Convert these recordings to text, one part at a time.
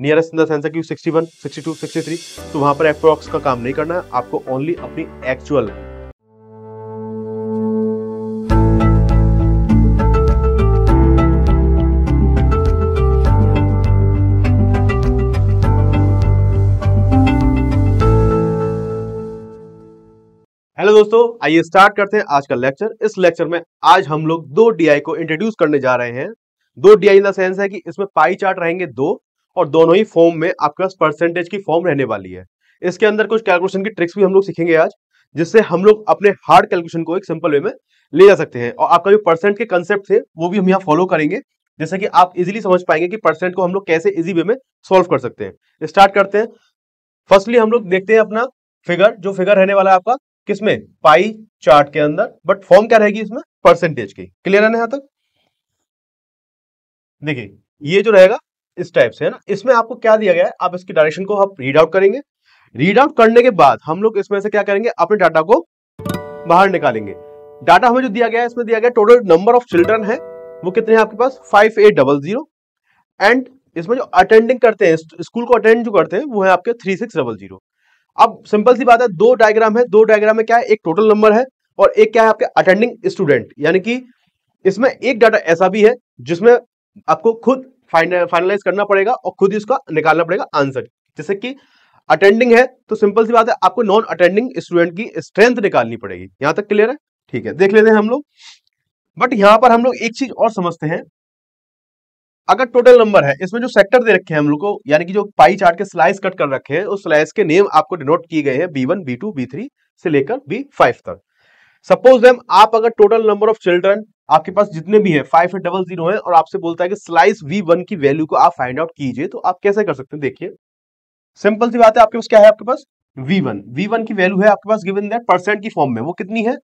Nearest in the sense है कि 61, 62, 63, तो वहां पर अप्रोक्स का काम नहीं करना है आपको, ओनली अपनी एक्चुअल। हेलो दोस्तों, आइए स्टार्ट करते हैं आज का लेक्चर। इस लेक्चर में आज हम लोग दो डीआई को इंट्रोड्यूस करने जा रहे हैं। दो डीआई इन द सेंस है कि इसमें पाई चार्ट रहेंगे दो, और दोनों ही फॉर्म में आपके पास परसेंटेज की फॉर्म रहने वाली है। इसके अंदर कुछ कैलकुलेशन की ट्रिक्स भी हम लोग सीखेंगे आज, जिससे हम लोग अपने हार्ड कैलकुलेशन को एक सिंपल वे में ले जा सकते हैं। और आपका जो परसेंट के कंसेप्ट थे वो भी हम यहाँ फॉलो करेंगे, जैसे कि आप इजीली समझ पाएंगे कि परसेंट को हम लोग कैसे इजी वे में सॉल्व कर सकते हैं। स्टार्ट करते हैं। फर्स्टली हम लोग देखते हैं अपना फिगर, जो फिगर रहने वाला है आपका किसमें, पाई चार्ट के अंदर, बट फॉर्म क्या रहेगी इसमें, परसेंटेज की। क्लियर है ना यहां तक? देखिए ये जो रहेगा इस टाइप से है ना, इसमें आपको क्या दिया गया है, आप इसकी डायरेक्शन को आप रीड आउट करेंगे। रीड आउट करने के बाद हम लोग इसमें से क्या करेंगे, अपने डाटा को बाहर निकालेंगे। डाटा हमें जो दिया गया है, इसमें दिया गया टोटल नंबर ऑफ चिल्ड्रन है, वो कितने हैं आपके पास, 5800। एंड इसमें जो अटेंडिंग करते हैं, स्कूल को अटेंड जो करते हैं, वो है आपके 3600। अब सिंपल सी बात है, दो डायग्राम है, दो डायग्राम में क्या है, एक टोटल नंबर है और एक क्या है आपके अटेंडिंग स्टूडेंट। यानी कि इसमें एक डाटा ऐसा भी है जिसमें आपको खुद फाइनलाइज करना पड़ेगा और खुद ही उसका निकालना पड़ेगा आंसर। जैसे कि अटेंडिंग है तो सिंपल सी बात है, आपको नॉन अटेंडिंग स्टूडेंट की स्ट्रेंथ निकालनी पड़ेगी। यहां तक क्लियर है? ठीक है, देख लेते हैं हम लोग। बट यहां पर हम लोग एक चीज और समझते हैं, अगर टोटल नंबर है, इसमें जो सेक्टर दे रखे हैं हम लोग को, यानी कि जो पाई चार्ट के स्लाइस कट कर रखे हैं, उस स्लाइस के नेम आपको डिनोट किए गए हैं B1, B2, B3 से लेकर B5 तक। सपोज देम आप अगर टोटल नंबर ऑफ चिल्ड्रन आपके पास जितने भी है 5800 है, और आपसे बोलता है कि स्लाइस V1 की वैल्यू को आप फाइंड आउट कीजिए, तो आप कैसे कर सकते हैं? देखिए सिंपल सी बात है, आपके पास क्या है, आपके पास V1 की वैल्यू है आपके पास गिवन दैट परसेंट की फॉर्म में, वो कितनी है,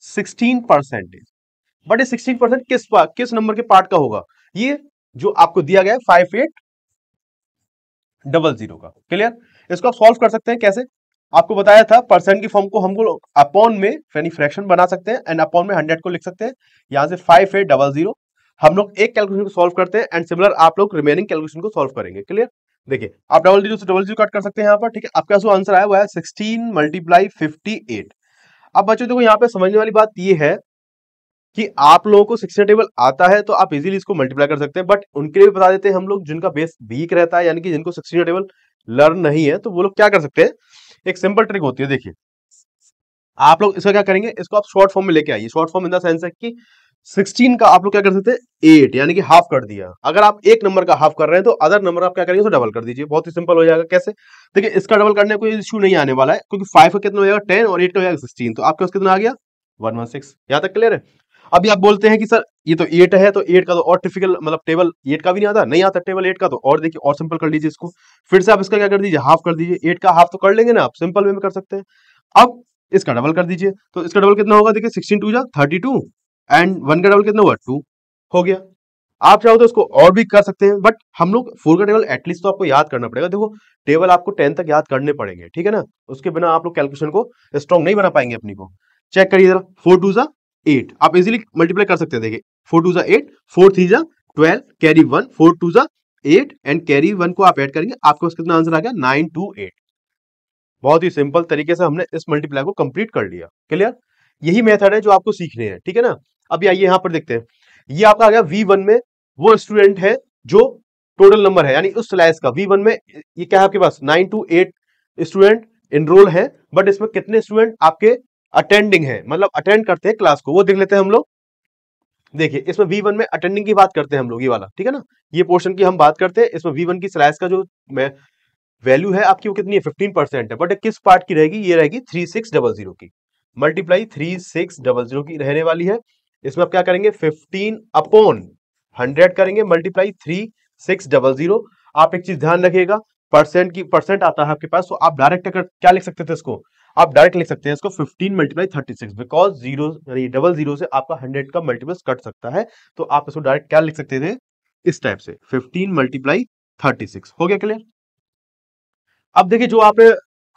16%। बट ये 16% किस नंबर के पार्ट का होगा, ये जो आपको दिया गया है 5800 का। क्लियर? इसको आप सॉल्व कर सकते हैं कैसे, आपको बताया था परसेंट की फॉर्म को हमको अपॉन में यानी फ्रैक्शन बना सकते हैं, एंड अपॉन में 100 को लिख सकते हैं। यहां से 5800 हम लोग एक कैलकुलेशन को सॉल्व करते हैं, एंड सिमिलर आप लोग रिमेनिंग कैलकुलेशन को सॉल्व करेंगे। क्लियर? देखिए आप 00 से 00 कट कर सकते हैं यहाँ पर। ठीक है, आपका जो आंसर आया वो है 16 × 58। अब बच्चों देखो यहाँ पे समझने वाली बात ये है कि आप लोगों को 16 टेबल आता है तो आप इजीली इसको मल्टीप्लाई कर सकते हैं, बट उनके लिए भी बता देते हैं हम लोग जिनका बेस वीक रहता है, यानी कि जिनको 16 टेबल लर्न नहीं है, तो वो लोग क्या कर सकते हैं, एक सिंपल ट्रिक होती है। देखिए आप लोग इसका क्या करेंगे, इसको आप शॉर्ट फॉर्म में लेके आइए। Short form in the sense है कि 16 का आप लोग क्या कर सकते हैं, 8, यानी कि हाफ कर दिया। अगर आप एक नंबर का हाफ कर रहे हैं तो अदर नंबर आप क्या करेंगे, तो डबल कर दीजिए। बहुत ही सिंपल हो जाएगा। कैसे? देखिए इसका डबल करने का कोई इश्यू नहीं आने वाला है, क्योंकि 5 का कितना हो जाएगा 10 और 8 का हो जाएगा 16, तो आपके पास कितना आ गया 116। यहां तक क्लियर है? अभी आप बोलते हैं कि सर ये तो 8 है, तो 8 का तो और टिपिकल मतलब टेबल 8 का भी नहीं आता, नहीं आता टेबल 8 का, तो और देखिए और सिंपल कर लीजिए इसको। फिर से आप इसका क्या कर दीजिए, हाफ कर दीजिए। 8 का हाफ तो कर लेंगे ना आप, सिंपल वे में कर सकते हैं। अब इसका डबल कर दीजिए, तो इसका डबल कितना होगा, देखिए 16 2 जा 32, एंड 1 का डबल कितना हुआ 2 हो गया। आप चाहो तो इसको और भी कर सकते हैं, बट हम लोग 4 का टेबल एटलीस्ट तो आपको याद करना पड़ेगा। देखो टेबल आपको 10 तक याद करने पड़ेंगे, ठीक है ना, उसके बिना आप लोग कैलकुलेशन को स्ट्रॉन्ग नहीं बना पाएंगे अपनी को। चेक करिए जरा, 4 2 जा 8, आप इजीली मल्टीप्लाई कर सकते हैं। देखिए 4 2 जा 8, 4 3 जा 12, कैरी 1, 4 2 जा 8 एंड कैरी 1 को आप ऐड करेंगे, आपके पास कितना आंसर आ गया 928। बहुत ही सिंपल तरीके से हमने इस मल्टीप्लाई को कंप्लीट कर लिया। क्लियर? यही मेथड है जो आपको सीखने हैं, ठीक है ना। अभी आइए यहां पर देखते हैं, ये आपका आ गया V1 में वो स्टूडेंट है जो टोटल नंबर है, यानी उस स्लाइस का V1 में ये क्या है आपके पास 9 to 8 स्टूडेंट इनरोल है, बट इसमें कितने स्टूडेंट आपके अटेंडिंग है, मतलब अटेंड करते हैं क्लास को, वो देख लेते हैं हम लोग। देखिए इसमें V1 में अटेंडिंग की बात करते हैं हम लोग, ये वाला, ठीक है ना, ये पोर्शन की हम बात करते हैं। इसमें V1 की स्लाइस का जो वैल्यू है आपकी वो कितनी है 15% है, बट किस पार्ट की रहेगी, ये रहेगी 3600 की, मल्टीप्लाई 3600 की रहने वाली है। इसमें आप क्या करेंगे 15 अपॉन 100 करेंगे, मल्टीप्लाई 3600। आप एक चीज ध्यान रखिएगा, परसेंट आता है आपके पास, तो आप डायरेक्ट क्या लिख सकते थे इसको, आप डायरेक्ट लिख सकते हैं इसको 15 × 36, बिकॉज जीरो यानी 00 से आपका 100 का मल्टीपल्स कट सकता है, तो आप इसको डायरेक्ट क्या लिख सकते थे, इस टाइप से 15 × 36। हो गया क्लियर? अब देखिए जो आपने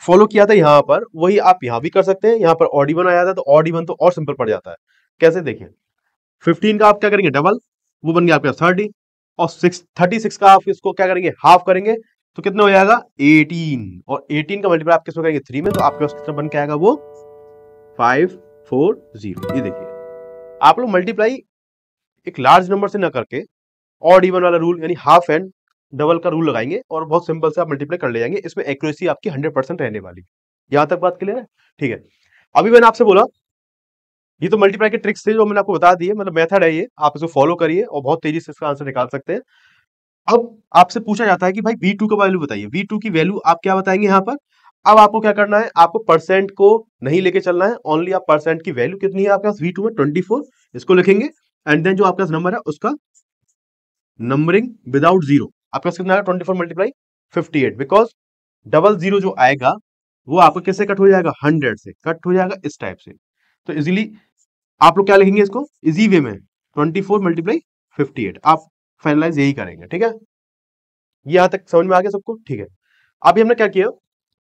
फॉलो किया था यहां पर, वही आप यहां भी कर सकते हैं। यहां पर ऑड इवन आया था, तो ऑड इवन तो और सिंपल पड़ जाता है। कैसे? देखिए 15 का आप क्या करेंगे डबल, वो बन गया आपका 30, और 36 का आप इसको क्या करेंगे, हाफ करेंगे तो कितना हो जाएगा 18, और 18 का मल्टीप्लाई आप किसमें करेंगे 3 में, तो आपके पास कितना बन के आएगा वो 540। ये देखिए आप लोग मल्टीप्लाई एक लार्ज नंबर से ना करके ऑड इवन वाला रूल यानी हाफ एंड डबल का रूल लगाएंगे और बहुत सिंपल से आप मल्टीप्लाई कर ले जाएंगे। इसमें एक्यूरेसी आपकी 100% रहने वाली। यहां तक बात क्लियर है? ठीक है। अभी मैंने आपसे बोला ये तो मल्टीप्लाई के ट्रिक्स थे जो मैंने आपको बता दिए, मतलब मेथड है ये, आप इसको फॉलो करिए और बहुत तेजी से इसका आंसर निकाल सकते हैं। अब आपसे पूछा जाता है कि भाई V2 का वैल्यू बताइए, V2 की वैल्यू आप क्या बताएंगे यहाँ पर। अब आपको क्या करना है, आपको परसेंट को नहीं लेके चलना है, ओनली आप परसेंट की वैल्यू कितनी है आपके पास V2 में 24, इसको लिखेंगे एंड देन जो आपके पास नंबर है उसका नंबरिंग विदाउट जीरो आपके पास कितना आएगा 24 मल्टीप्लाई 58, बिकॉज डबल जीरो जो आएगा वो आपको किससे कट हो जाएगा 100 से कट हो जाएगा इस टाइप से। तो इजीली आप लोग क्या लिखेंगे इसको इजी वे में 24 मल्टीप्लाई 58 आप फाइनलाइज यही करेंगे। ठीक है, यहां तक समझ में आ गया सबको? ठीक है। अभी हमने क्या किया,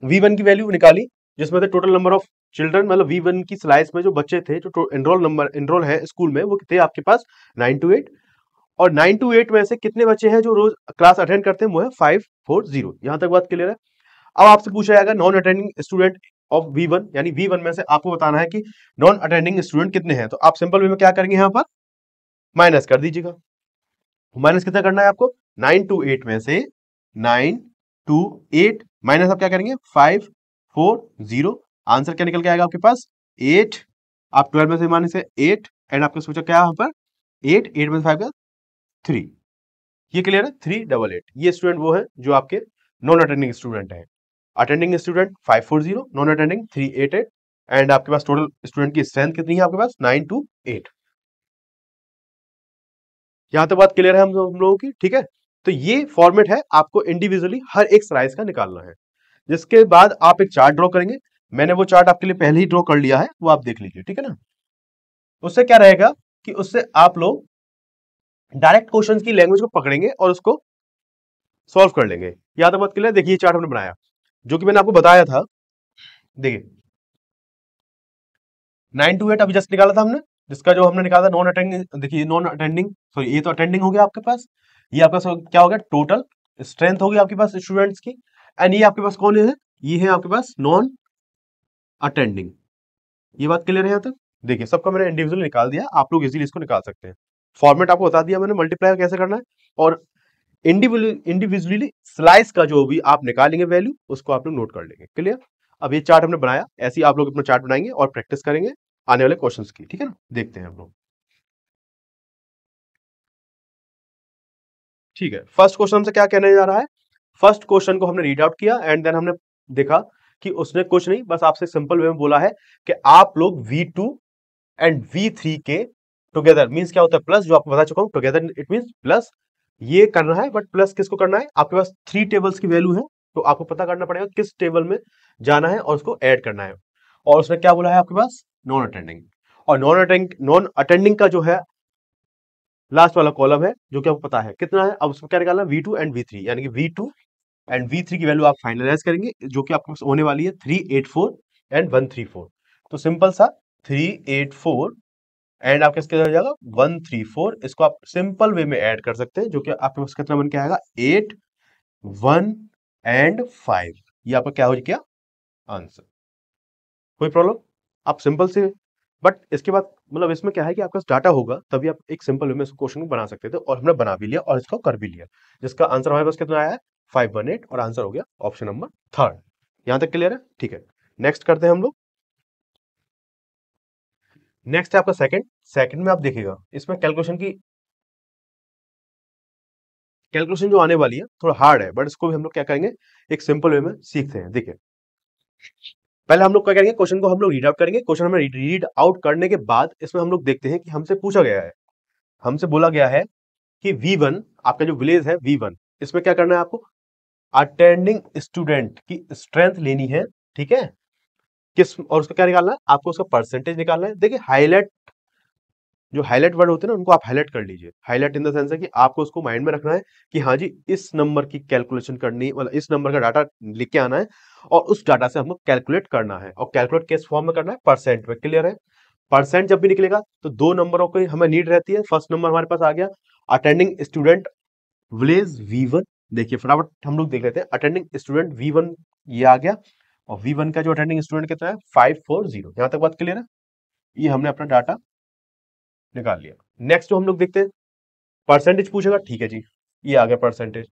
V1 की वैल्यू निकाली जिसमें से टोटल नंबर ऑफ चिल्ड्रन, मतलब V1 की स्लाइस में जो बच्चे थे जो एनरोल है स्कूल में वो थे आपके पास 9 to 8, और 9 to 8 में से कितने बच्चे हैं जो रोज क्लास अटेंड करते हैं वो है 540। यहां तक बात क्लियर है? अब आपसे पूछा जाएगा non attending student of V1, यानी V1 में से आपको बताना है कि नॉन अटेंडिंग स्टूडेंट कितने हैं। तो आप सिंपल वे में क्या करेंगे, यहाँ पर माइनस कर दीजिएगा। माइनस कितना करना है आपको 9 to 8 में से 9 to 8 माइनस आप क्या करेंगे 540। आंसर क्या निकल के आएगा आपके पास 8। आप 12 में से माइनस है 8 एंड आपको सोचा क्या यहाँ पर 8 में से 5 का 3। ये क्लियर है? 388 ये स्टूडेंट वो है जो आपके नॉन अटेंडिंग स्टूडेंट है। Attending student 540, non attending 388 and आपके पास टोटल स्टूडेंट की स्ट्रेंथ कितनी है आपके पास 9 to 8। यहां तक बात क्लियर है हम लोगों की? ठीक है, तो ये फॉर्मेट है, आपको इंडिविजुअली हर एक स्लाइस का निकालना है। जिसके बाद आप एक चार्ट ड्रॉ करेंगे, मैंने वो चार्ट आपके लिए पहले ही ड्रॉ कर लिया है, वो आप देख लीजिए। ठीक है ना, उससे क्या रहेगा कि उससे आप लोग डायरेक्ट क्वेश्चंस की लैंग्वेज को पकड़ेंगे और उसको सॉल्व कर लेंगे। यहां तक बात क्लियर? देखिए ये चार्ट हमने बनाया जो कि मैंने आपको बताया था। देखिए 9 to 8 अभी जस्ट निकाला था हमने, जिसका जो हमने निकाला नॉन अटेंडिंग, देखिए नॉन अटेंडिंग सॉरी ये तो अटेंडिंग हो गया आपके पास। ये आपका क्या हो गया टोटल स्ट्रेंथ होगी आपके पास स्टूडेंट्स की, एंड ये आपके पास कौन है, ये है आपके पास नॉन अटेंडिंग। ये बात क्लियर है यहाँ तक? देखिए सबका मैंने इंडिविजुअली निकाल दिया, आप लोग इजीली इसको निकाल सकते हैं। फॉर्मेट आपको बता दिया मैंने मल्टीप्लाई कैसे करना है, और इंडिविजुअली स्लाइस का जो भी आप निकालेंगे वैल्यू उसको आप लोग नोट कर लेंगे। क्लियर? अब ये चार्ट हमने बनाया, ऐसे ही आप लोग अपना चार्ट बनाएंगे और प्रैक्टिस करेंगे आने वाले क्वेश्चंस की। ठीक है ना, देखते हैं हम लोग। ठीक है, फर्स्ट क्वेश्चन हमसे क्या कहने जा रहा है, फर्स्ट क्वेश्चन को हमने रीड आउट किया एंड देन हमने देखा कि उसने कुछ नहीं, बस आपसे सिंपल वे में बोला है कि आप लोग V2 एंड V3 के टुगेदर मींस क्या होता है प्लस, जो आपको बता चुका हूं टुगेदर इट मींस प्लस, ये करना है। बट प्लस किसको करना है, आपके पास 3 टेबल्स की वैल्यू है तो आपको पता करना पड़ेगा किस टेबल में जाना है और उसको ऐड करना है। और उसने क्या बोला है आपके पास नॉन अटेंडिंग, और नॉन अटेंडिंग का जो है लास्ट वाला कॉलम है जो कि आपको पता है कितना है। अब उसमें क्या निकालना है V2 एंड V3, यानी कि V2 एंड V3 की वैल्यू आप फाइनलाइज करेंगे जो कि आपके पास होने वाली है 384 एंड 134। तो सिंपल सा 384 एंड आपके इसके हो जाएगा 134, इसको आप सिंपल वे में ऐड कर सकते हैं जो कि आपके पास कितना बन के आएगा 8 1 एंड 5। ये आपका क्या हो गया आंसर। कोई प्रॉब्लम? आप सिंपल से, बट इसके बाद मतलब इसमें क्या है कि आपके पास डाटा होगा तभी आप एक सिंपल वे में क्वेश्चन को बना सकते थे, और हमने बना भी लिया और इसको कर भी लिया, जिसका आंसर हमारे पास कितना आया है 518 और आंसर हो गया ऑप्शन नंबर 3। यहां तक क्लियर है? ठीक है, नेक्स्ट करते हैं हम लोग। नेक्स्ट है आपका सेकंड में आप देखिएगा इसमें कैलकुलेशन जो आने वाली है थोड़ा हार्ड है, बट इसको भी हम लोग क्या करेंगे एक सिंपल वे में सीखते हैं। देखिए पहले हम लोग क्या करेंगे, क्वेश्चन को हम लोग रीड आउट करेंगे। क्वेश्चन हमें रीड आउट करने के बाद इसमें हम लोग देखते हैं कि हमसे पूछा गया है, हमसे बोला गया है कि V1 आपका जो विलेज है V1, इसमें क्या करना है आपको अटेंडिंग स्टूडेंट की स्ट्रेंथ लेनी है। ठीक है, किस और उसका क्या निकालना है आपको, उसका परसेंटेज निकालना है। देखिए हाईलाइट, जो हाईलाइट वर्ड होते हैं ना उनको आप हाईलाइट कर लीजिए। हाईलाइट इन द सेंस है कि आपको उसको माइंड में रखना है कि हाँ जी इस नंबर की कैलकुलेशन करनी, मतलब इस नंबर का डाटा लिख के आना है और उस डाटा से हमको कैलकुलेट करना है, और कैलकुलेट किस फॉर्म में करना है परसेंट में। क्लियर है? परसेंट जब भी निकलेगा तो दो नंबरों की हमें नीड रहती है। फर्स्ट नंबर हमारे पास आ गया अटेंडिंग स्टूडेंट विलेज V1, देखिए फटाफट हम लोग देख लेते हैं। अटेंडिंग स्टूडेंट V1 ये आ गया, और V1 का जो अटेंडिंग स्टूडेंट कितना है 540। यहां तक बात क्लियर है, ये हमने अपना डाटा निकाल लिया। नेक्स्ट जो हम लोग देखते हैं, परसेंटेज पूछेगा, ठीक है जी, ये आ गया percentage.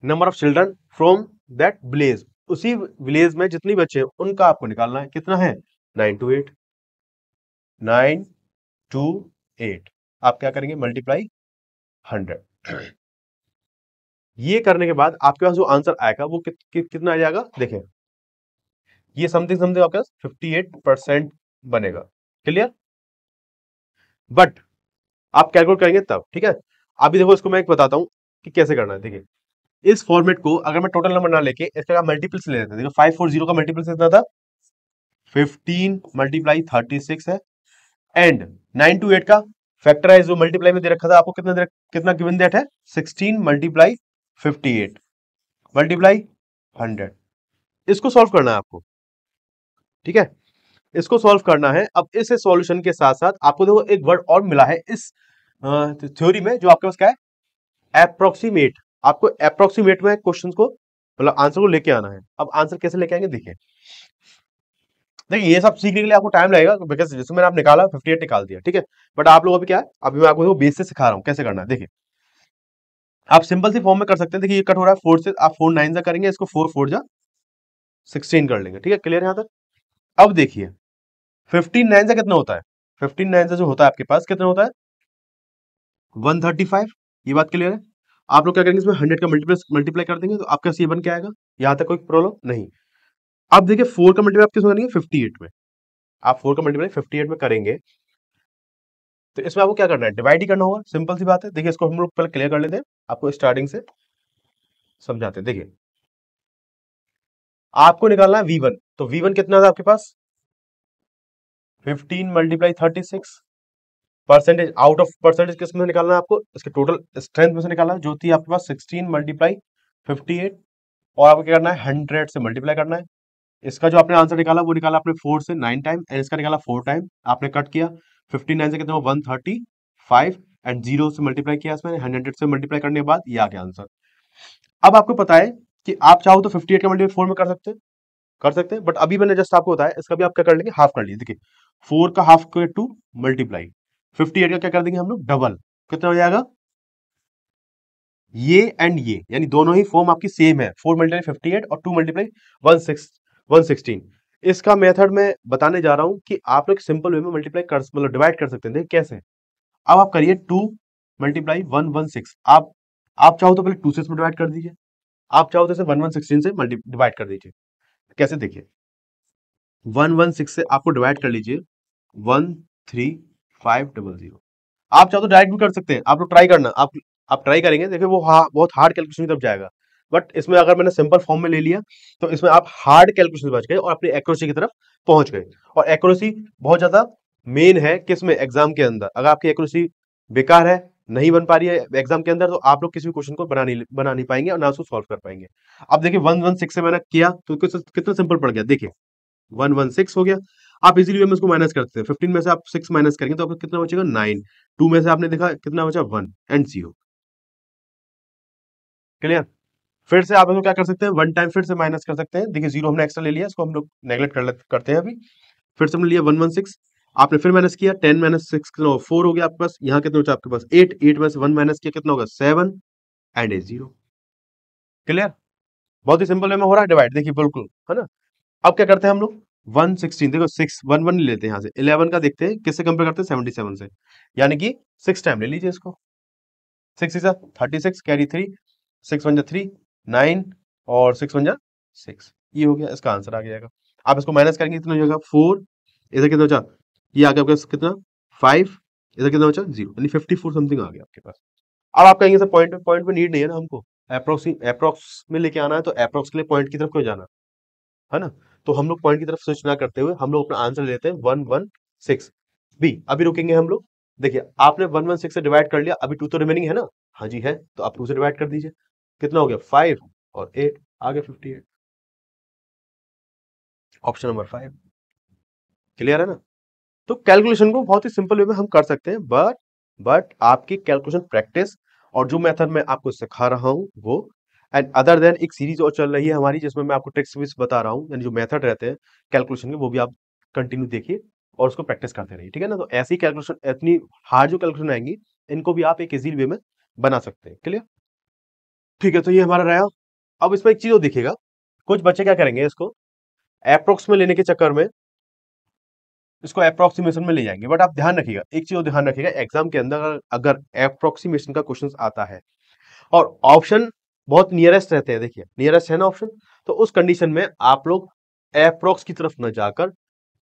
Number of children from that village, उसी विलेज में जितनी बच्चे हैं उनका आपको निकालना है, कितना है 9 to 8, 9 to 8। आप क्या करेंगे, मल्टीप्लाई 100। ये करने के बाद आपके पास जो आंसर आएगा वो कितना आ जाएगा, देखें ये समथिंग समथिंग आपके पास 58% बनेगा। क्लियर, बट आप कैलकुलेट करेंगे तब, ठीक है। अभी देखो इसको मैं एक बताता हूं कि कैसे करना है। देखिए इस फॉर्मेट को अगर मैं टोटल नंबर ना लेके इसका मल्टीपल्स ले लेते हैं। देखो 540 का मल्टीपल्स कितना था, 15 मल्टीप्लाई 36 है, एंड 9 to 8 का फैक्टराइज जो मल्टीप्लाई में दे रखा था आपको कितना गिवन दैट है, 16 मल्टीप्लाई 58 मल्टीप्लाई 100। इसको सॉल्व करना है आपको, ठीक है, इसको सॉल्व करना है। अब इस सॉल्यूशन के साथ साथ आपको देखो एक वर्ड और मिला है इस थ्योरी में, जो आपके पास क्या है, अप्रोक्सीमेट। आपको अप्रोक्सीमेट में क्वेश्चन को मतलब आंसर को लेके आना है। अब आंसर कैसे लेके आएंगे, देखिए देखिए ये सब सीखने के लिए आपको टाइम लगेगा, बिकॉज जैसे मैंने आप निकाला 58 निकाल दिया, ठीक है। बट आप लोग अभी क्या है, अभी मैं आपको बेस से सिखा रहा हूं कैसे करना है। देखिए आप सिंपल सी फॉर्म में कर सकते हैं। देखिए ये कट हो रहा है 4 से, आप 4 9 जा करेंगे, इसको 4 4 जा 16 कर लेंगे, ठीक है। क्लियर यहां तक। अब देखिए 15 9 से कितना होता है, 15 9 से जो होता है आपके पास कितना होता है 135। ये बात क्लियर है। आप लोग क्या करेंगे, इसमें 100 का मल्टीप्लाई कर देंगे तो आपका सी बन के आएगा। यहां तक कोई प्रॉब्लम नहीं। अब देखिए 4 का मल्टीप्लाई आप किसमें करेंगे, 58 में। आप 4 का मल्टीप्लाई 58 में करेंगे तो इसमें आपको क्या करना है, डिवाइड ही करना होगा। सिंपल सी बात है। देखिए इसको हम लोग पहले क्लियर कर लेते हैं, आपको स्टार्टिंग से समझाते हैं। देखिए आपको निकालना है V1, तो V1 कितना था आपके पास 15 multiply 36। Percentage out of percentage किस में निकालना है आपको, इसके टोटल स्ट्रेंथ में से निकालना है, जो थी आपके पास 16 मल्टीप्लाई 58। और आपको क्या करना है 100 से मल्टीप्लाई करना है। इसका जो आपने आंसर निकाला वो निकाला आपने 4 से 9 टाइम, एंड इसका निकाला 4 टाइम। आपने कट किया 59 से कितना हुआ 135, एंड 0 से मल्टीप्लाई किया इसमें, 100 से मल्टीप्लाई करने के बाद ये आ गया आंसर। अब आपको पता है कि आप चाहो तो 58 का मल्टीप्लाई 4 में कर सकते हैं, बट अभी मैंने जस्ट आपको बताया इसका भी आप क्या कर लेंगे, हाफ कर लीजिए। देखिए 4 का हाफ कर 2 मल्टीप्लाई 58 का क्या कर देंगे हम लोग डबल, कितना हो जाएगा ये एंड ये, यानी दोनों ही फॉर्म आपकी सेम है, 4 मल्टीप्लाई 58 और 2 मल्टीप्लाई 116। इसका मेथड मैं बताने जा रहा हूं कि आप लोग सिंपल वे में मल्टीप्लाई कर मतलब डिवाइड कर सकते हैं। देखिए कैसे, अब आप करिए 2 मल्टीप्लाई 116। आप चाहो तो पहले 2 से इसमें डिवाइड कर दीजिए, आप चाहो तो इसे 1116 से डिवाइड कर दीजिए। कैसे, देखिए 116 से आपको डिवाइड कर लीजिए 13500। आप चाहो तो डायरेक्ट भी कर सकते हैं, आप लोग ट्राई करना, आप ट्राई करेंगे, देखिए वो बहुत हार्ड कैलकुलेशन की तरफ जाएगा। बट इसमें अगर मैंने सिंपल फॉर्म में ले लिया तो इसमें आप हार्ड कैलकुलेशन बच गए और अपनी एक्यूरेसी की तरफ पहुंच गए। और एक्यूरेसी बहुत ज्यादा मेन है किसमें, एग्जाम के अंदर। अगर आपकी एक्यूरेसी बेकार है, नहीं बन पा रही है एग्जाम के अंदर, तो आप लोग किसी भी क्वेश्चन को बना नहीं पाएंगे और ना उसको सॉल्व कर पाएंगे। अब देखिए 116 से मैंने किया तो कितना सिंपल पड़ गया। देखिए 116 हो गया। आप इजीली वे में इसको माइनस करते हैं, 15 में से आप 6 माइनस करेंगे तो आपको कितना बचेगा 9। 2 में से आपने देखा कितना बचा 1 एंड 0। क्लियर। फिर से आप इसको क्या कर सकते हैं, वन टाइम फिर से माइनस कर सकते हैं। देखिए 0 हमने एक्स्ट्रा ले लिया, इसको हम लोग नेगलेक्ट करते हैं अभी। फिर से हमने लिया 116, आपने फिर माइनस किया 10 माइनस 6 कितना होगा 4 हो गया आपके पास। यहाँ कितना बचा आपके पास 8, 8 में से 1 माइनस किया कितना होगा 7 एंड ए 0। क्लियर, बहुत ही सिंपल वे में हो रहा है डिवाइड, देखिए बिल्कुल, है ना। अब क्या करते हैं हम लोग 116, देखो 6 1 1 लेते हैं यहाँ से, 11 का देखते हैं किससे कंपेयर करते हैं 77 से, यानी कि 6 टाइम ले लीजिए इसको। 6 इज 36 कैरी 3, 6 1 3 9 और 6 1 6, ये हो गया, इसका आंसर आ जाएगा। आप इसको माइनस करेंगे कितना हो जाएगा 4, इधर कितना बचा, ये आ गया आपके पास कितना 5, इधर कितना बचा 0, यानी 54 समथिंग आ गया आपके पास। अब आप कहेंगे सर पॉइंट पे नीड नहीं है ना हमको, अप्रोक्स में लेके आना है, तो अप्रोक्स के लिए पॉइंट की तरफ क्यों जाना, है ना। तो हम लोग पॉइंट की तरफ स्विच ना करते हुए हम लोग अपना आंसर लेते हैं 116 बी। अभी रुकेंगे हम लोग। देखिए आपने 116 से डिवाइड कर लिया, अभी 2 तो रिमेनिंग है ना, हाँ जी है, तो आप 2 से डिवाइड कर दीजिए, कितना हो गया 5 और 8 आ गया 58। ऑप्शन नंबर 5 क्लियर है ना। तो कैलकुलेशन को बहुत ही सिंपल वे में हम कर सकते हैं, बट आपकी कैलकुलेशन प्रैक्टिस और जो मेथड मैं आपको सिखा रहा हूँ वो, एंड अदर देन एक सीरीज और चल रही है हमारी जिसमें मैं आपको ट्रिक्स भी बता रहा हूँ, यानी जो मेथड रहते हैं कैलकुलेशन के वो भी आप कंटिन्यू देखिए और उसको प्रैक्टिस करते रहिए, ठीक है ना। तो ऐसी कैलकुलेशन, इतनी हार्ड जो कैलकुलेशन आएंगी इनको भी आप एक इजी वे में बना सकते हैं। क्लियर? ठीक है, तो ये हमारा रहा। अब इसमें एक चीज और देखिएगा, कुछ बच्चे क्या करेंगे, इसको अप्रोक्स में लेने के चक्कर में इसको अप्रोक्सीमेशन में ले जाएंगे। बट आप ध्यान रखिएगा, एक चीज और ध्यान रखिएगा, एग्जाम के अंदर अगर अप्रोक्सीमेशन का क्वेश्चन आता है और ऑप्शन बहुत नियरेस्ट रहते हैं, देखिए नियरेस्ट है ना ऑप्शन, तो उस कंडीशन में आप लोग अप्रोक्स की तरफ न जाकर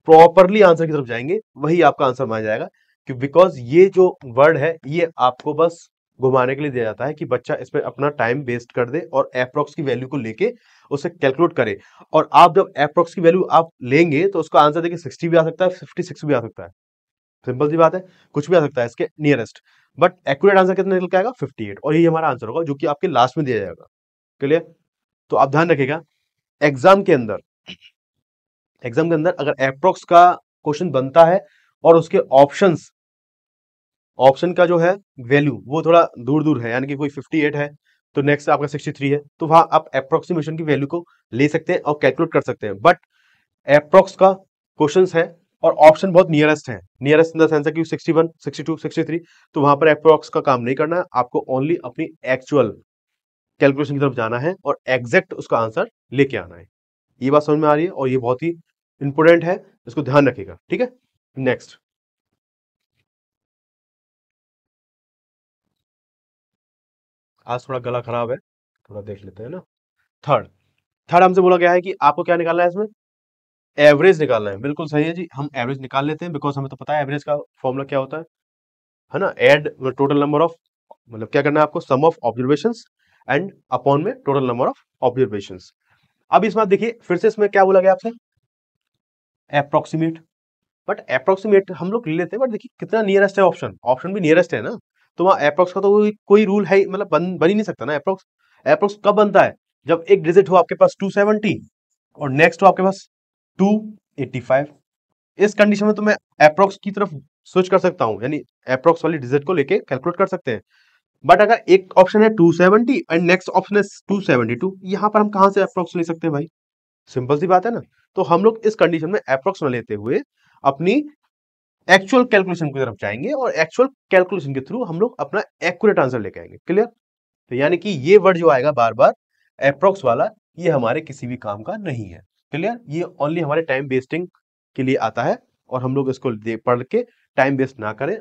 प्रॉपरली आंसर की तरफ जाएंगे, वही आपका आंसर माना जाएगा। कि बिकॉज ये जो वर्ड है ये आपको बस घुमाने के लिए दिया जाता है कि बच्चा इसमें अपना टाइम वेस्ट कर दे और अप्रोक्स की वैल्यू को लेके उसे कैलकुलेट करे। और आप जब अप्रोक्स की वैल्यू आप लेंगे तो उसका आंसर देखिए 60 भी आ सकता है, 56 भी आ सकता है, सिंपल सी बात है, कुछ भी आ सकता है इसके नियरेस्ट। बट एक्यूरेट आंसर कितना निकल के आएगा? 58, और यही हमारा आंसर होगा जो कि आपके लास्ट में दिया जाएगा। क्लियर? तो आप ध्यान रखिएगा, एग्जाम के अंदर एग्जाम के अंदर अगर अप्रोक्स का क्वेश्चन बनता है और उसके ऑप्शंस, ऑप्शन का जो है वैल्यू वो थोड़ा दूर दूर है, यानी कि कोई 58 है तो नेक्स्ट आपका 63 है, तो वहां आप अप्रोक्सीमेशन की वैल्यू को ले सकते हैं और कैलकुलेट कर सकते हैं। बट अप्रोक्स का क्वेश्चंस है और ऑप्शन बहुत नियरेस्ट है, नियरेस्ट इन द सेंस है कि 61, 62, 63, तो वहां पर अप्रोक्स का काम नहीं करना है, आपको ओनली अपनी एक्चुअल कैलकुलेशन की तरफ जाना है और एग्जैक्ट उसका आंसर लेके आना है। ये बात समझ में आ रही है और ये बहुत ही इंपोर्टेंट है, इसको ध्यान रखिएगा, ठीक है। नेक्स्ट, आज थोड़ा गला खराब है, थोड़ा देख लेते हैं ना। थर्ड, थर्ड हमसे बोला गया है कि आपको क्या निकालना है इसमें? एवरेज निकालना है। बिल्कुल सही है जी, हम एवरेज निकाल लेते हैं, बिकॉज हमें तो पता है एवरेज का फॉर्मूला क्या होता है ना। एड टोटल नंबर ऑफ, मतलब क्या करना है आपको, सम ऑफ ऑब्जर्वेशंस एंड अपॉन में टोटल नंबर ऑफ ऑब्जर्वेशंस। अब इस बात देखिए, फिर से इसमें क्या बोला गया आपसे? अप्रोक्सीमेट। बट अप्रोक्सीमेट हम लोग ले लेते हैं, बट देखिए कितना नियरेस्ट है ऑप्शन, ऑप्शन भी नियरेस्ट है ना, तो वहां अप्रोक्स का तो कोई रूल है मतलब बन ही नहीं सकता ना अप्रोक्स। अप्रोक्स कब बनता है? जब एक डिजिट हो आपके पास 270 और नेक्स्ट हो आपके पास 285। इस कंडीशन में तो मैं अप्रोक्स की तरफ स्विच कर सकता हूं, यानी अप्रोक्स वाली डिजिट को लेके कैलकुलेट कर सकते हैं। बट अगर एक ऑप्शन है 270 एंड नेक्स्ट ऑप्शन है 272, यहां पर हम कहां से अप्रोक्स ले सकते हैं भाई? सिंपल सी बात है ना। तो हम लोग इस कंडीशन में अप्रोक्स न लेते हुए अपनी एक्चुअल कैलकुलेशन की तरफ जाएंगे और एक्चुअल कैलकुलेशन के थ्रू हम लोग अपना एक्यूरेट आंसर लेके आएंगे। क्लियर? तो यानी कि ये वर्ड जो आएगा बार बार अप्रोक्स वाला, ये हमारे किसी भी काम का नहीं है। क्लियर? ये ओनली हमारे टाइम वेस्टिंग के लिए आता है और हम लोग इसको पढ़ के टाइम वेस्ट ना करें,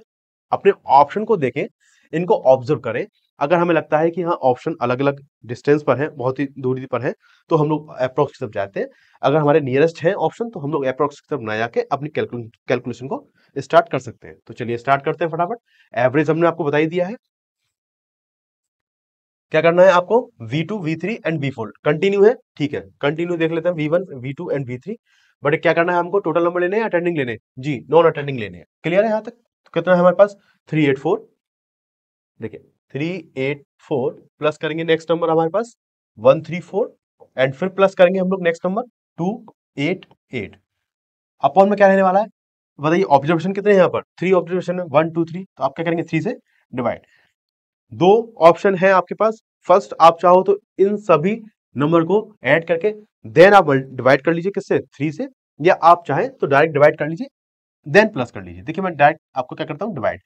अपने ऑप्शन को देखें, इनको ऑब्जर्व करें। अगर हमें लगता है कि हाँ ऑप्शन अलग अलग डिस्टेंस पर है, बहुत ही दूरी पर है, तो हम लोग अप्रोक्स की तरफ जाते हैं। अगर हमारे नियरेस्ट है ऑप्शन तो हम लोग अप्रोक्स की तरफ ना जाके अपनी कैलकुलेशन को स्टार्ट कर सकते हैं। तो चलिए स्टार्ट करते हैं फटाफट। एवरेज हमने आपको बता ही दिया है, क्या करना है आपको? V2, V3 and V4 continue है, ठीक है, कंटिन्यू देख लेते हैं, V1, V2 and V3। But क्या करना है हमको? टोटल नंबर लेने हैं, अटेंडिंग लेने हैं? जी, नॉन अटेंडिंग लेने हैं। क्लियर है यहाँ तक? तो कितना है हमारे पास? 384। देखिए 384 प्लस करेंगे नेक्स्ट नंबर हमारे पास 134 एंड फिर प्लस करेंगे हम लोग नेक्स्ट नंबर 288। अपॉन में क्या रहने वाला है बताइए? ऑब्जर्वेशन कितने हैं यहाँ पर? 3 ऑब्जर्वेशन है, 1 2 3, तो आप क्या करेंगे? 3 से डिवाइड। दो ऑप्शन है आपके पास, फर्स्ट आप चाहो तो इन सभी नंबर को ऐड करके देन आप डिवाइड कर लीजिए, किससे? 3 से, या आप चाहें तो डायरेक्ट डिवाइड कर लीजिए देन प्लस कर लीजिए। देखिए मैं डायरेक्ट आपको क्या करता हूं, डिवाइड।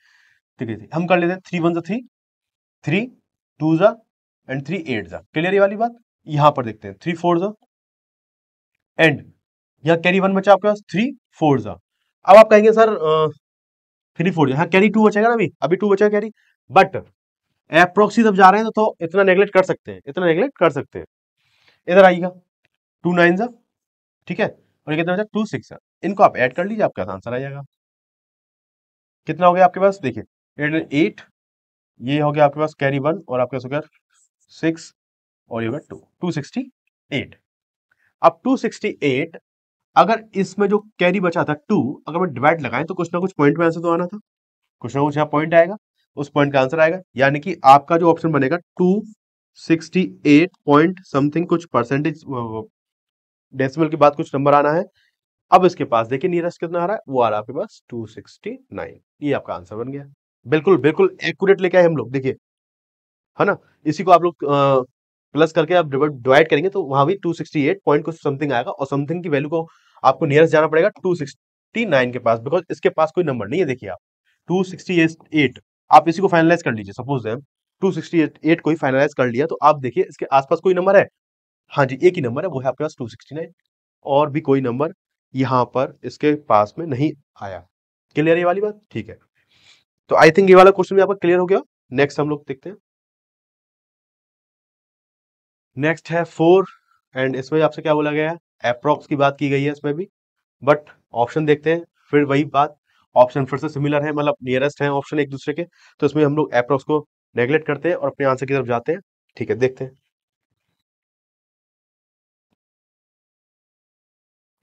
ठीक है, हम कर लेते हैं 3 1 3, 3 2 जा एंड 3 8 जा। क्लियर ये वाली बात? यहां पर देखते हैं 3 4 जा एंड यहाँ कैरी 1 बचा आपके पास, 3 4 जा। अब आप कहेंगे सर 3 4 जा, हाँ कैरी 2 बचेगा ना, अभी 2 बचा कैरी। बट अप्रोक्सी जब जा रहे हैं तो इतना नेगलेक्ट कर सकते हैं, इतना नेगलेक्ट कर सकते हैं। इधर आइएगा 2 9 जा, ठीक है, और ये कितना बचा? 2 6 जा। इनको आप ऐड कर लीजिए, आपका आंसर आ जाएगा। कितना हो गया आपके पास? देखिए 8, ये हो गया आपके पास कैरी 1 और आपके पास हो गया 6 और ये हो गया 2, 268। अब 268, अगर इसमें जो कैरी बचा था 2, अगर मैं डिवाइड लगाएं तो कुछ ना कुछ पॉइंट में आंसर तो आना था, कुछ ना कुछ यहाँ पॉइंट आएगा, उस पॉइंट का आंसर आएगा। यानी कि आपका जो ऑप्शन बनेगा 268 पॉइंट समथिंग, कुछ परसेंटेज डेसिमल के बाद कुछ नंबर आना है। अब इसके पास देखिए नियरेस्ट कितना आ रहा है, वो आ रहा है आपके पास 269। ये आपका आंसर बन गया। बिल्कुल बिल्कुल एक्यूरेट लेके आए हम लोग, देखिए है ना। इसी को आप लोग प्लस करके आप डिवाइड करेंगे तो वहां भी 268 पॉइंट कुछ समथिंग आएगा, और समथिंग की वैल्यू को आपको नियरेस्ट जाना पड़ेगा 269 के पास, बिकॉज इसके पास कोई नंबर नहीं है। देखिए आप 268, आप इसी को फाइनलाइज कर लीजिए। सपोज है 268 को ही फाइनलाइज कर लिया, तो आप देखिए इसके आसपास कोई नंबर है। हाँ जी, एक ही नंबर है, वो है आपके पास 269। और भी कोई नंबर यहाँ पर इसके पास में नहीं आया। क्लियर है ये वाली बात? ठीक है, तो आई थिंक ये वाला क्वेश्चन भी आपका क्लियर हो गया। नेक्स्ट हम लोग देखते हैं। नेक्स्ट है 4, एंड इसमें आपसे क्या बोला गया है? अप्रोक्स की बात की गई है इसमें भी, बट ऑप्शन देखते हैं फिर वही बात। ऑप्शन फिर से सिमिलर है, मतलब नियरेस्ट है ऑप्शन एक दूसरे के, तो इसमें हम लोग अप्रोक्स को नेग्लेक्ट करते हैं और अपने आंसर की तरफ जाते हैं। ठीक है, देखते हैं।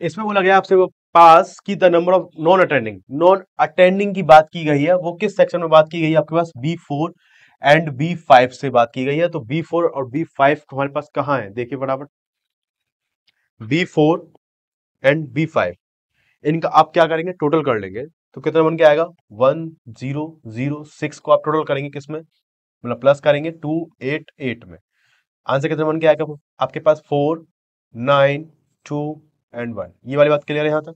इसमें बोला गया आपसे वो पास की the number of non attending की बात की गई है। वो किस सेक्शन में बात की गई है? आपके पास B4 एंड B5 से बात की गई है। तो B4 और B5 हमारे पास कहाँ है? देखिए फटाफट, B4 एंड B5, इनका आप क्या करेंगे? टोटल कर लेंगे, तो कितना बन के आएगा? 1006 को आप टोटल करेंगे किसमें? मतलब प्लस करेंगे 288 में। आंसर कितना बन के आएगा आपके पास? 4, 9, 2 एंड 1। ये वाली बात क्लियर है यहां तक?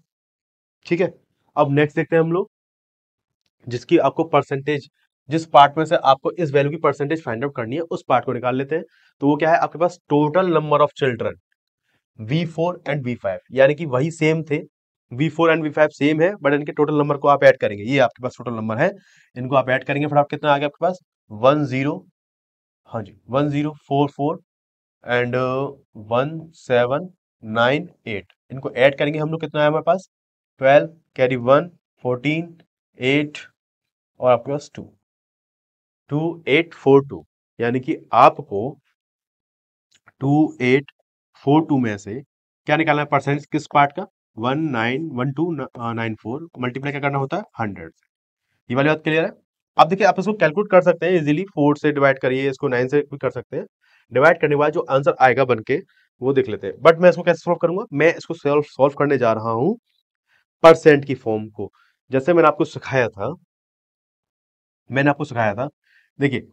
ठीक है, अब नेक्स्ट देखते हैं हम लोग, जिसकी आपको परसेंटेज, जिस पार्ट में से आपको इस वैल्यू की परसेंटेज फाइंड आउट करनी है, उस पार्ट को निकाल लेते हैं। तो वो क्या है आपके पास? Total number of children V4 and V5, यानी कि वही सेम थे। V4 एंड V5 सेम है, बट इनके टोटल नंबर को आप ऐड करेंगे। ये आपके पास टोटल नंबर है, इनको आप ऐड करेंगे। फिर आप कितना आ गया आपके पास? 10, हाँ जी, 1044 एंड 1798। इनको ऐड करेंगे हम लोग, कितना है हमारे पास? 12 कैरी 1, 14, 8 और आपके पास 2, 2842। यानी कि आपको 2842 में से क्या निकालना है? परसेंट किस पार्ट का? 191294 मल्टीप्लाई क्या करना होता है? 100 से। ये वाली बात क्लियर है? अब देखिए, आप इसको कैलकुलेट कर सकते हैं इजीली। 4 से डिवाइड करिए, इसको 9 से भी कर सकते हैं। डिवाइड करने के बाद जो आंसर आएगा बन के, वो देख लेते हैं। बट मैं इसको कैसे सॉल्व करूंगा? मैं इसको सॉल्व करने जा रहा हूं परसेंट की फॉर्म को, जैसे मैंने आपको सिखाया था। देखिए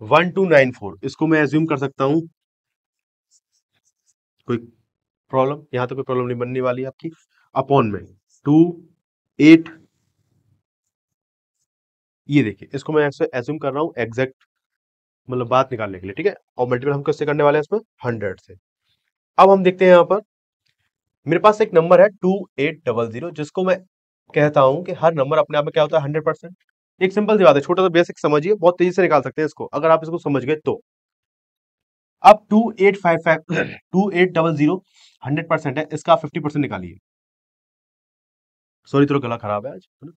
1294, इसको मैं एज्यूम कर सकता हूं, कोई प्रॉब्लम? यहां तो कोई प्रॉब्लम नहीं बनने वाली है आपकी। अपॉन में 2 8, ये देखिए इसको मैं ऐसे एज्यूम कर रहा हूँ एग्जैक्ट, मतलब बात निकालने के लिए, ठीक है। और मल्टीपल हम किससे करने वाले हैं इसमें? 100 से। अब हम देखते हैं यहाँ पर, मेरे पास एक नंबर है 2800, जिसको मैं कहता हूं कि हर नंबर अपने आप में क्या होता है? 100%। एक सिंपल सी बात है, छोटा सा बेसिक समझिए, बहुत तेजी से निकाल सकते हैं इसको अगर आप इसको समझ गए तो। अब 2855 2800 100% है, इसका आप 50% निकालिए। सॉरी, थोड़ा गला खराब है आज, है ना।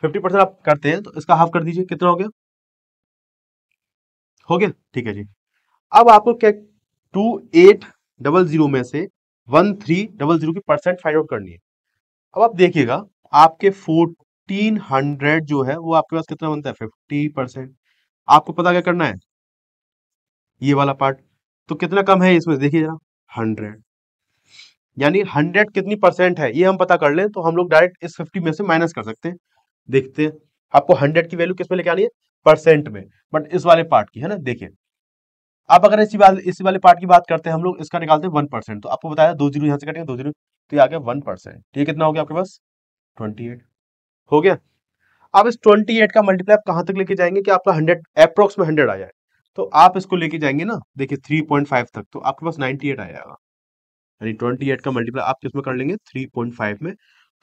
50% आप करते हैं तो इसका हाफ कर दीजिए, कितना हो गया? हो गया, ठीक है जी। अब आपको क्या, 2800 में से 1300 की परसेंट फाइंड आउट करनी है। अब आप देखिएगा, आपके 1400 जो है वो आपके पास कितना बनता है? 50%। आपको पता क्या करना है? ये वाला पार्ट। तो कितना कम है इसमें, देखिए जरा, 100। यानी 100 कितनी परसेंट है ये हम पता कर लें, तो हम लोग डायरेक्ट इस 50 में से माइनस कर सकते हैं। देखते हैं, आपको 100 की वैल्यू किस में लेके आनी है? परसेंट में, बट इस वाले पार्ट की, है ना। देखिए, अब अगर इसी वाले पार्ट की बात करते हैं हम लोग, इसका निकालते हैं 1%। तो आपको बताया 2 जीरो यहां से कटेंगे, 2 जीरो, तो ये आ गया 1%। ये कितना हो गया आपके पास? 28 हो गया। अब इस 28 का मल्टीप्लाई आप कहां तक लेके जाएंगे कि आपका 100 अप्रोक्स में 100 आ जाए? तो आप इसको लेके जाएंगे ना, देखिए 3.5 तक, तो आपके पास 98 आ जाएगा। यानी 28 का मल्टीप्लाई आप किसमें कर लेंगे? 3.5 में।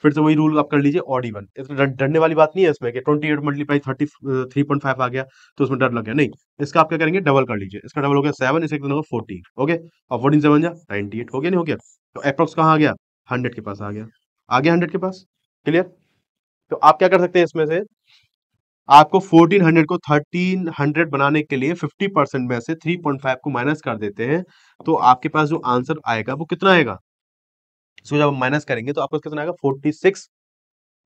फिर से वही रूल आप कर लीजिए, ऑड इवन। इसमें डरने वाली बात नहीं है इसमें कि 28 मल्टीप्लाई 3.5 आ गया तो उसमें डर लग गया, नहीं। इसका आप क्या करेंगे? डबल कर लीजिए। इसका डबल हो गया 7, इसे कितना होगा? 14। ओके, अब 14 7 जा 98 हो गया, नहीं हो गया? तो अप्रोक्स कहाँ आ गया? 100 के पास आ गया 100 के पास। क्लियर? तो आप क्या कर सकते हैं इसमें से, आपको 1400 को 1300 बनाने के लिए 50% में से 3.5 को माइनस कर देते हैं, तो आपके पास जो आंसर आएगा वो कितना आएगा? इसको जब हम माइनस करेंगे तो आपको कितना आएगा? 46।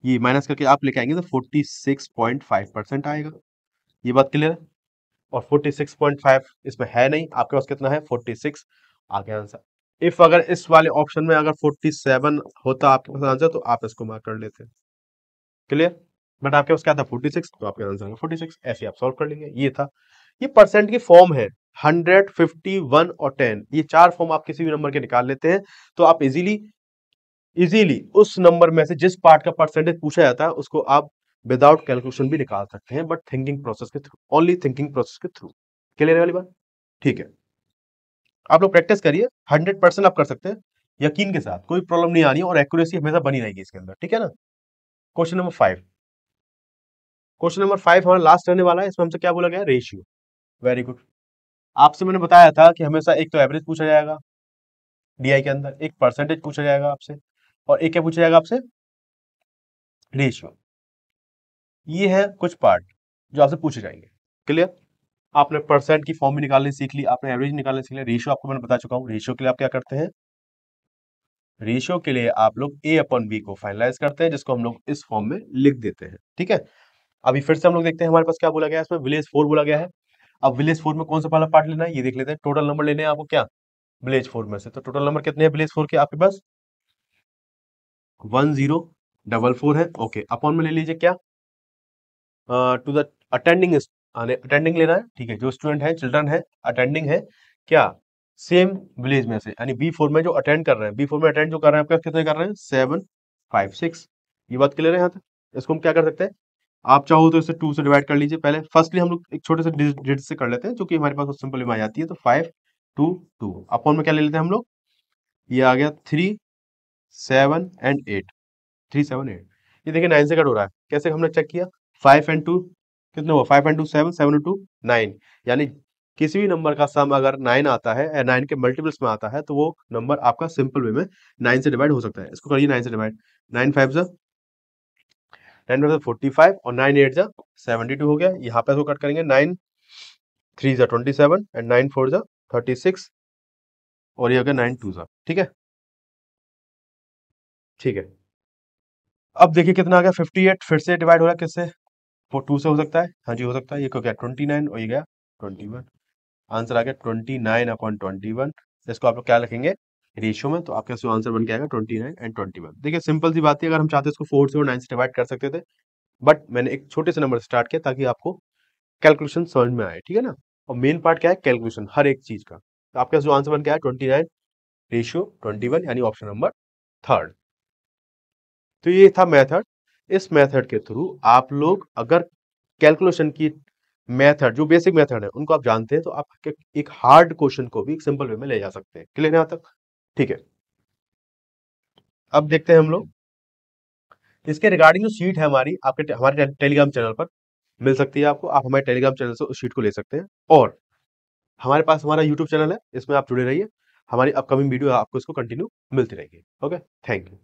ये माइनस करके आप लेके आएंगे तो 46.5% आएगा। ये बात क्लियर है? और 46.5 इसमें है नहीं, आपके पास कितना है? 46 आ गया आंसर। इफ अगर इस वाले ऑप्शन में अगर 47 होता आपके पास आंसर, तो आप इसको मार्क कर लेते। क्लियर? बट आपके पास क्या था? 46, तो आपका आंसर 46। ऐसे आप सॉल्व कर लेंगे। ये था ये परसेंट की फॉर्म है, 100, 50, 1 और 10, ये 4 फॉर्म आप किसी भी नंबर के निकाल लेते हैं, तो आप इजीली उस नंबर में से जिस पार्ट का परसेंटेज पूछा जाता है उसको आप विदाउट कैलकुलेशन भी निकाल सकते हैं, बट थिंकिंग प्रोसेस के थ्रू, ओनली थिंकिंग प्रोसेस के थ्रू। क्लियर है वाली बात? ठीक है, आप लोग प्रैक्टिस करिए, 100% आप कर सकते हैं यकीन के साथ, कोई प्रॉब्लम नहीं आनी है और एक्यूरेसी हमेशा बनी रहेगी इसके अंदर, ठीक है ना। क्वेश्चन नंबर 5, क्वेश्चन नंबर 5 हमारा लास्ट रहने वाला है, इसमें हमसे क्या बोला गया? रेशियो। Very good. आपसे मैंने बताया था कि हमेशा एक तो एवरेज पूछा जाएगा डीआई के अंदर, एक परसेंटेज पूछा जाएगा आपसे, और एक क्या पूछा जाएगा आपसे? रेशियो। ये है कुछ पार्ट जो आपसे पूछे जाएंगे। क्लियर? आपने परसेंट की फॉर्म भी निकालनी सीख ली, आपने एवरेज निकालने सीख लिया, रेशियो आपको मैंने बता चुका हूँ। रेशियो के लिए आप क्या करते हैं? रेशियो के लिए आप लोग ए अपॉन बी को फाइनलाइज करते हैं, जिसको हम लोग इस फॉर्म में लिख देते हैं, ठीक है। अभी फिर से हम लोग देखते हैं हमारे पास क्या बोला गया है, इसमें विलेज 4 बोला गया है। अब विलेज 4 में कौन सा पहला पार्ट लेना है ये देख लेते हैं। टोटल नंबर लेने हैं आपको क्या? विलेज 4 में से, तो टोटल नंबर कितने हैं विलेज 4 के आपके पास? 1044 है। ओके, अपॉन में ले लीजिए क्या? टू द अटेंडिंग, अटेंडिंग लेना है, ठीक है। जो स्टूडेंट है, चिल्ड्रन है, अटेंडिंग है क्या? सेम विलेज में से, यानी B4 में जो अटेंड कर रहे हैं, B4 में अटेंड जो कर रहे हैं आपका कितने कर रहे हैं? 7, 5, 6। ये बात क्लियर है यहाँ तक? इसको हम क्या कर सकते हैं, आप चाहो तो इसे 2 से डिवाइड कर लीजिए। पहले फर्स्टली हम लोग एक छोटे से डिजिट से कर लेते हैं, जो कि हमारे पास सिंपल में आ जाती है। तो 5, 2, 2 अपॉन में क्या ले लेते हैं हम लोग? ये आ गया 3, 7 एंड 8, 3, 7, 8। ये देखिए 9 से कट हो रहा है, कैसे हमने चेक किया? 5 एंड 2 कितना हुआ? 5 एंड 2 7, 7 एंड 2 9, यानी किसी भी नंबर का सम अगर 9 आता है या 9 के मल्टीपल्स में आता है तो वो नंबर आपका सिंपल वे में 9 से डिवाइड हो सकता है। इसको करिए 9 से डिवाइड। 9 5 जा 45 और 9 8 जा 72 हो गया। यहाँ पे इसको कट करेंगे, 9 3 जा 27 एंड 9 4 जा 36 और ये हो गया 9 2 जा, ठीक है। ठीक है, अब देखिए कितना आ गया? 58 फिर से डिवाइड हो रहा है किससे? 2 से हो सकता है, हाँ जी हो सकता है। ये को क्या? 29 और ये गया 21। आंसर आ गया 29/21। इसको आप लोग क्या लिखेंगे रेशियो में? तो आपका जो आंसर बन के आएगा 29 एंड 21। देखिए सिंपल सी बात है, अगर हम चाहते इसको 4 से और 9 से डिवाइड कर सकते थे, बट मैंने एक छोटे से नंबर से स्टार्ट किया ताकि आपको कैलकुलेशन समझ में आए, ठीक है ना। और मेन पार्ट क्या है? कैलकुलेशन हर एक चीज का। तो आपका जो आंसर बन के आया 29 रेशियो 21, यानी ऑप्शन नंबर थर्ड। तो ये था मेथड। इस मेथड के थ्रू आप लोग अगर कैलकुलेशन की मेथड, जो बेसिक मेथड है उनको आप जानते हैं, तो आप एक हार्ड क्वेश्चन को भी एक सिंपल वे में ले जा सकते हैं। क्लियर है यहाँ तक? ठीक है, अब देखते हैं हम लोग इसके रिगार्डिंग जो शीट है हमारी, आपके हमारे टेलीग्राम चैनल पर मिल सकती है आपको। आप हमारे टेलीग्राम चैनल से उस शीट को ले सकते हैं, और हमारे पास हमारा यूट्यूब चैनल है, इसमें आप जुड़े रहिए। हमारी अपकमिंग वीडियो आपको इसको कंटिन्यू मिलती रहेगी। Okay, thank you.